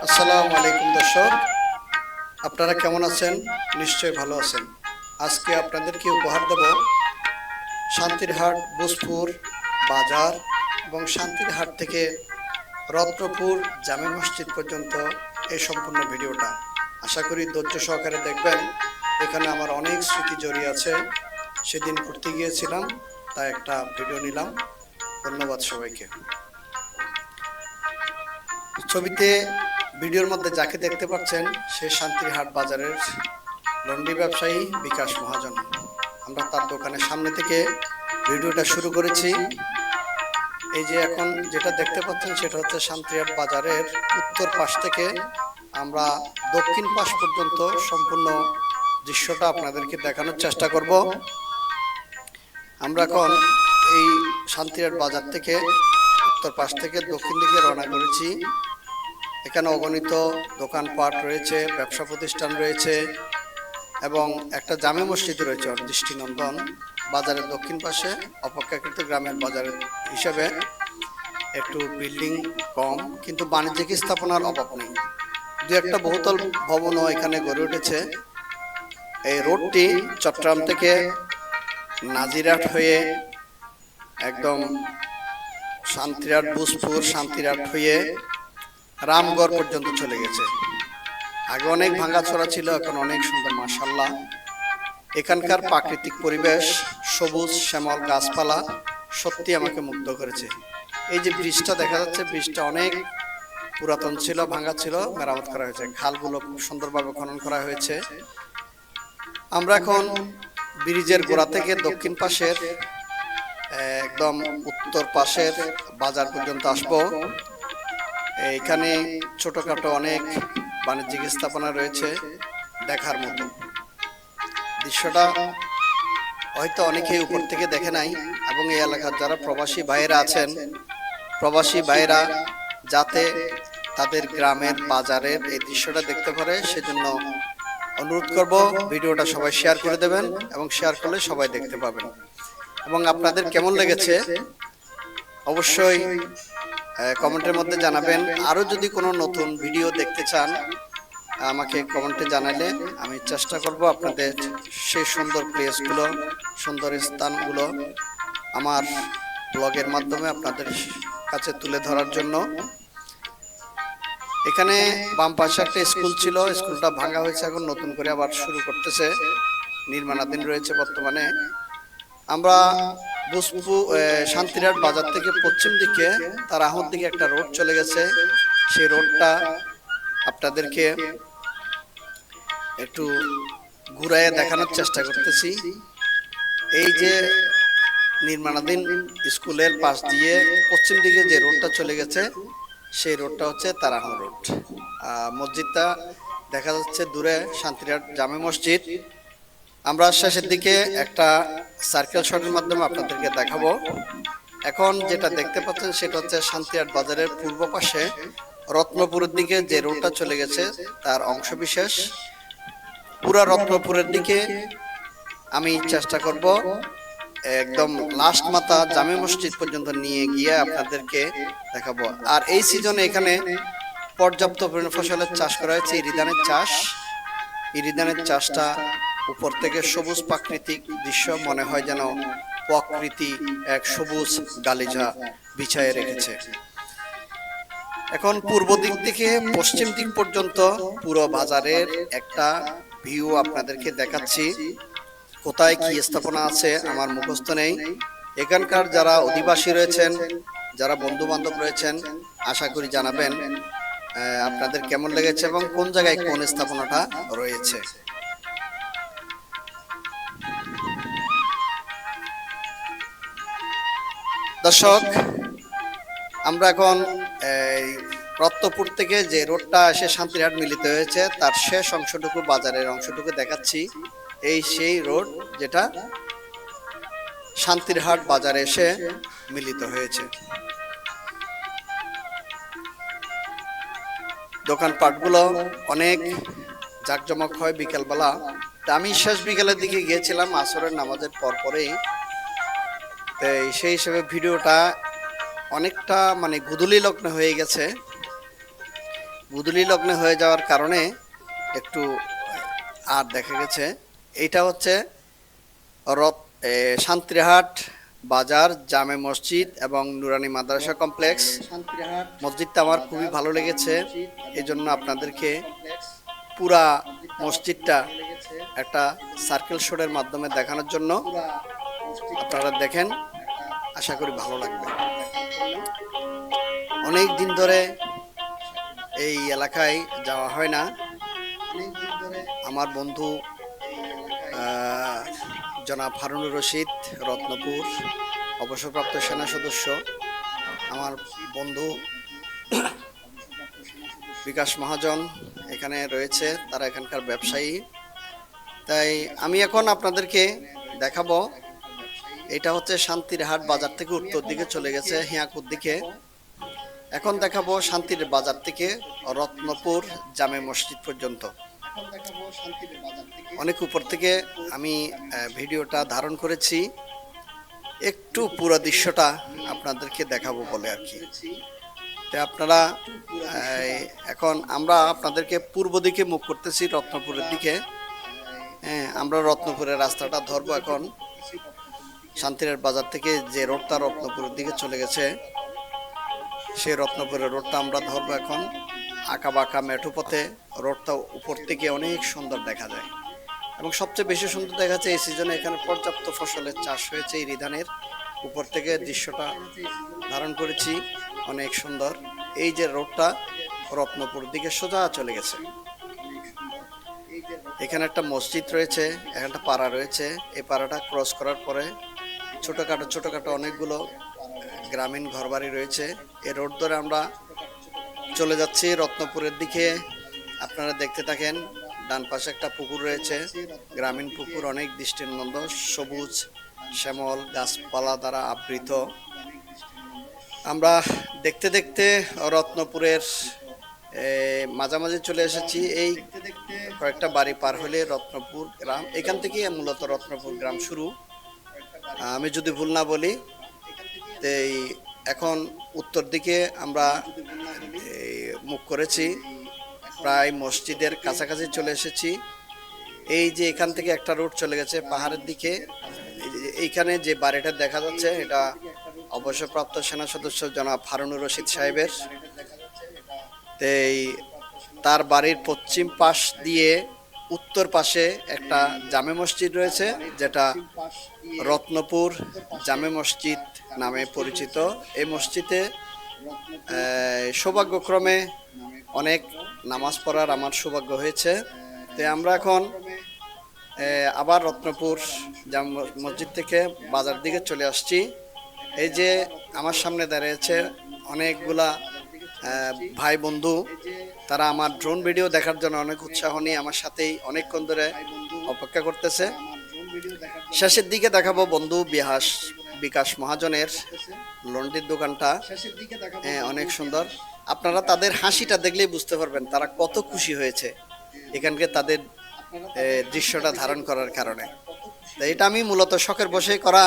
আসসালামু আলাইকুম দর্শক, আপনারা কেমন আছেন? নিশ্চয়ই ভালো আছেন। আজকে আপনাদেরকে উপহার দেব শান্তিরহাট বুসপুর বাজার এবং শান্তিরহাট থেকে রত্নপুর জামে মসজিদ পর্যন্ত এই সম্পূর্ণ ভিডিওটা। আশা করি ধৈর্য সহকারে দেখবেন। এখানে আমার অনেক স্মৃতি জড়িয়ে আছে। সেদিন ঘুরতে গিয়েছিলাম, তাই একটা ভিডিও নিলাম। ধন্যবাদ সবাইকে। ছবিতে ভিডিওর মধ্যে যাকে দেখতে পাচ্ছেন সে শান্তিরহাট বাজারের লন্ডি ব্যবসায়ী বিকাশ মহাজন। আমরা তার দোকানের সামনে থেকে ভিডিওটা শুরু করেছি। এই যে এখন যেটা দেখতে পাচ্ছেন সেটা হচ্ছে শান্তিরহাট বাজারের উত্তর পাশ থেকে আমরা দক্ষিণ পাশ পর্যন্ত সম্পূর্ণ দৃশ্যটা আপনাদেরকে দেখানোর চেষ্টা করব। আমরা এখন এই শান্তিরহাট বাজার থেকে উত্তর পাশ থেকে দক্ষিণ দিকে রওনা করেছি। এখানে অগণিত দোকানপাট রয়েছে, ব্যবসা প্রতিষ্ঠান রয়েছে এবং একটা জামে মসজিদ রয়েছে দৃষ্টিনন্দন। বাজারের দক্ষিণ পাশে অপেক্ষাকৃত গ্রামের বাজার হিসেবে একটু বিল্ডিং কম, কিন্তু বাণিজ্যিক স্থাপনার অভাব নেই। দু একটা বহুতল ভবনও এখানে গড়ে উঠেছে। এই রোডটি চট্টগ্রাম থেকে নাজিরহাট হয়ে একদম শান্তিরহাট বুসপুর, শান্তিরহাট হয়ে রামগড় পর্যন্ত চলে গেছে। আগে অনেক ভাঙাচোরা ছিল, এখন অনেক সুন্দর মাশাআল্লাহ। এখানকার প্রাকৃতিক পরিবেশ, সবুজ শ্যামল গাছপালা সত্যি আমাকে মুগ্ধ করেছে। এই যে ব্রিজটা দেখা যাচ্ছে, ব্রিজটা অনেক পুরাতন ছিল, ভাঙা ছিল, মেরামত করা হয়েছে। খালগুলো খুব সুন্দরভাবে খনন করা হয়েছে। আমরা এখন ব্রিজের গোড়া থেকে দক্ষিণ পাশের একদম উত্তর পাশের বাজার পর্যন্ত আসবো। এখানে ছোটখাটো অনেক বাণিজ্যিক স্থাপনা রয়েছে দেখার মতো। দৃশ্যটা হয়তো অনেকেই উপর থেকে দেখে নাই, এবং এই এলাকার যারা প্রবাসী ভাইয়েরা আছেন, প্রবাসী ভাইয়েরা যাতে তাদের গ্রামের বাজারের এই দৃশ্যটা দেখতে পারে সেজন্য অনুরোধ করব ভিডিওটা সবাই শেয়ার করে দেবেন, এবং শেয়ার করলে সবাই দেখতে পাবেন। এবং আপনাদের কেমন লেগেছে অবশ্যই কমেন্টের মধ্যে জানাবেন। আরও যদি কোনো নতুন ভিডিও দেখতে চান আমাকে কমেন্টে জানালে আমি চেষ্টা করব আপনাদের সেই সুন্দর প্লেসগুলো, সুন্দর স্থানগুলো আমার ব্লগের মাধ্যমে আপনাদের কাছে তুলে ধরার জন্য। এখানে বাম পাশে একটা স্কুল ছিল, স্কুলটা ভাঙা হয়েছে, এখন নতুন করে আবার শুরু করতেছে, নির্মাণাধীন রয়েছে বর্তমানে। আমরা শান্তিরহাট বাজার থেকে পশ্চিম দিকে তার আহত দিকে একটা রোড চলে গেছে। সেই রোডটা আপনাদেরকে একটু ঘুরাইয়ে দেখানোর চেষ্টা করতেছি। এই যে নির্মাণাধীন স্কুলের পাশ দিয়ে পশ্চিম দিকে যে রোডটা চলে গেছে সেই রোডটা হচ্ছে তারাহ রোড। মসজিদটা দেখা যাচ্ছে দূরে, শান্তিরহাট জামে মসজিদ। আমরা শেষের দিকে একটা সার্কেল শটের মাধ্যমে আপনাদেরকে দেখাবো। এখন যেটা দেখতে পাচ্ছেন সেটা হচ্ছে শান্তিরহাট বাজারের পূর্ব পাশে রত্নপুরের দিকে যে রোডটা চলে গেছে তার অংশ বিশেষ। পুরা রত্নপুরের দিকে আমি চেষ্টা করব একদম লাস্ট মাথা জামে মসজিদ পর্যন্ত নিয়ে গিয়ে আপনাদেরকে দেখাবো। আর এই সিজনে এখানে পর্যাপ্ত ফসলের চাষ করা হয়েছে, ইরিধানের চাষ। ইরিধানের চাষটা উপর থেকে সবুজ প্রাকৃতিক দৃশ্য, মনে হয় যেন প্রকৃতি এক সবুজ গালিচা বিছায়ে রেখেছে। এখন পূর্ব দিক থেকে পশ্চিম দিক পর্যন্ত পুরো বাজারের একটা ভিউ আপনাদেরকে দেখাচ্ছি। কোথায় কি স্থাপনা আছে আমার মুখস্থ নেই। এখানকার যারা অধিবাসী রয়েছেন, যারা বন্ধু বান্ধব রয়েছেন, আশা করি জানাবেন আপনাদের কেমন লেগেছে এবং কোন জায়গায় কোন স্থাপনাটা রয়েছে। দর্শক, আমরা এখন রত্নপুর থেকে যে রোডটা এসে শান্তিরহাট মিলিত হয়েছে তার শেষ অংশটুকু, বাজারের অংশটুকু দেখাচ্ছি। এই সেই রোড যেটা শান্তিরহাট বাজারে এসে মিলিত হয়েছে। দোকানপাটগুলো অনেক জাঁকজমক হয় বিকেলবেলা। আমি শেষ বিকেলের দিকে গিয়েছিলাম আসরের নামাজের পরেই। সেই হিসেবে ভিডিওটা অনেকটা মানে গুদুলি লগ্ন হয়ে গেছে। গুদলি লগ্নে হয়ে যাওয়ার কারণে একটু আর দেখা গেছে। এইটা হচ্ছে রথ শান্তিরহাট বাজার, জামে মসজিদ এবং নুরানি মাদ্রাসা কমপ্লেক্স। মসজিদটা আমার খুবই ভালো লেগেছে, এই জন্য আপনাদেরকে পুরা মসজিদটা একটা সার্কেল শটের মাধ্যমে দেখানোর জন্য আপনারা দেখেন, আশা করি ভালো লাগবে। অনেক দিন ধরে এই এলাকায় যাওয়া হয় না। আমার বন্ধু জনাব হারুনুর রশিদ, রত্নপুর অবসরপ্রাপ্ত সেনা সদস্য, আমার বন্ধু বিকাশ মহাজন এখানে রয়েছে, তারা এখানকার ব্যবসায়ী। তাই আমি এখন আপনাদেরকে দেখাবো, এটা হচ্ছে শান্তিরহাট বাজার থেকে উত্তর দিকে চলে গেছে হিয়াকুর দিকে। এখন দেখাবো শান্তির বাজার থেকে রত্নপুর জামে মসজিদ পর্যন্ত। অনেক উপর থেকে আমি ভিডিওটা ধারণ করেছি, একটু পুরো দৃশ্যটা আপনাদেরকে দেখাবো বলে আর কি। তো আপনারা এখন আমরা আপনাদেরকে পূর্ব দিকে মুখ করতেছি, রত্নপুরের দিকে। হ্যাঁ, আমরা রত্নপুরের রাস্তাটা ধরবো এখন। শান্তিরহাট বাজার থেকে যে রোডটা রত্নপুরের দিকে চলে গেছে, সেই রত্নপুরের রোডটা আমরা ধরবো এখন। আঁকা বাঁকা মেঠো পথে রোডটা উপর থেকে অনেক সুন্দর দেখা যায়, এবং সবচেয়ে বেশি সুন্দর দেখা যাচ্ছে এই সিজনে এখানে পর্যাপ্ত ফসলের চাষ হয়েছে। এই রিধানের উপর থেকে দৃশ্যটা ধারণ করেছি, অনেক সুন্দর। এই যে রোডটা রত্নপুর দিকে সোজা চলে গেছে, এখানে একটা মসজিদ রয়েছে, একটা পাড়া রয়েছে। এই পাড়াটা ক্রস করার পরে ছোটখাটো অনেকগুলো গ্রামীণ ঘরবাড়ি রয়েছে। এই রোড ধরে আমরা চলে যাচ্ছি রত্নপুরের দিকে। আপনারা দেখতে থাকেন, ডান পাশে একটা পুকুর রয়েছে, গ্রামীণ পুকুর, অনেক দৃষ্টিনন্দন, সবুজ শ্যামল গাছপালা দ্বারা আবৃত। আমরা দেখতে দেখতে রত্নপুরের মাঝামাঝি চলে এসেছি। এই কয়েকটা বাড়ি পার হলে রত্নপুর গ্রাম, এখান থেকে মূলত রত্নপুর গ্রাম শুরু, আমি যদি ভুল না বলি। এই এখন উত্তর দিকে আমরা মুখ করেছি, প্রায় মসজিদের কাছাকাছি চলে এসেছি। এই যে এখান থেকে একটা রোড চলে গেছে পাহাড়ের দিকে। এইখানে যে বাড়িটা দেখা যাচ্ছে, এটা অবসরপ্রাপ্ত সেনা সদস্য জনাব হারুনুর রশিদ সাহেবের। এই তার বাড়ির পশ্চিম পাশ দিয়ে উত্তর পাশে একটা জামে মসজিদ রয়েছে, যেটা রত্নপুর জামে মসজিদ নামে পরিচিত। এই মসজিদে সৌভাগ্যক্রমে অনেক নামাজ পড়ার আমার সৌভাগ্য হয়েছে। তো আমরা এখন আবার রত্নপুর জামে মসজিদ থেকে বাজার দিকে চলে আসছি। এই যে আমার সামনে দাঁড়িয়েছে অনেকগুলা ভাই বন্ধু, তারা আমার ড্রোন ভিডিও দেখার জন্য অনেক উৎসাহ নিয়ে আমার সাথেই অনেকক্ষণ ধরে অপেক্ষা করতেছে। শেষের দিকে দেখাবো বন্ধু বিকাশ মহাজনের লন্ড্রির দোকানটা, অনেক সুন্দর। আপনারা তাদের হাসিটা দেখলেই বুঝতে পারবেন তারা কত খুশি হয়েছে এখানকে তাদের দৃশ্যটা ধারণ করার কারণে। তো এটা আমি মূলত শখের বসেই করা,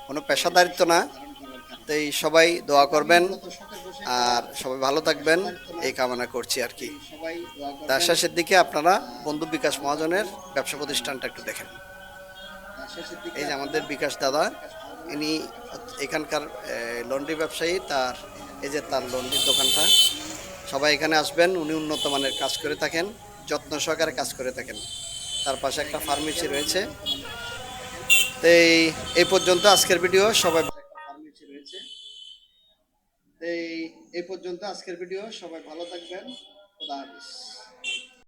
কোনো পেশাদারিত্ব না। তাই সবাই দোয়া করবেন আর সবাই ভালো থাকবেন, এই কামনা করছি আর কি। তার শেষের দিকে আপনারা বন্ধু বিকাশ মহাজনের ব্যবসা প্রতিষ্ঠানটা একটু দেখেন। এই যে আমাদের বিকাশ দাদা, ইনি এখানকার লন্ড্রি ব্যবসায়ী, তার এই যে তার লন্ড্রির দোকানটা। সবাই এখানে আসবেন, উনি উন্নত মানের কাজ করে থাকেন, যত্ন সহকারে কাজ করে থাকেন। তার পাশে একটা ফার্মেসি রয়েছে। তো এই পর্যন্ত আজকের ভিডিও, সবাই এই পর্যন্ত আজকের ভিডিও, সবাই ভালো থাকবেন। খোদা হাফেজ।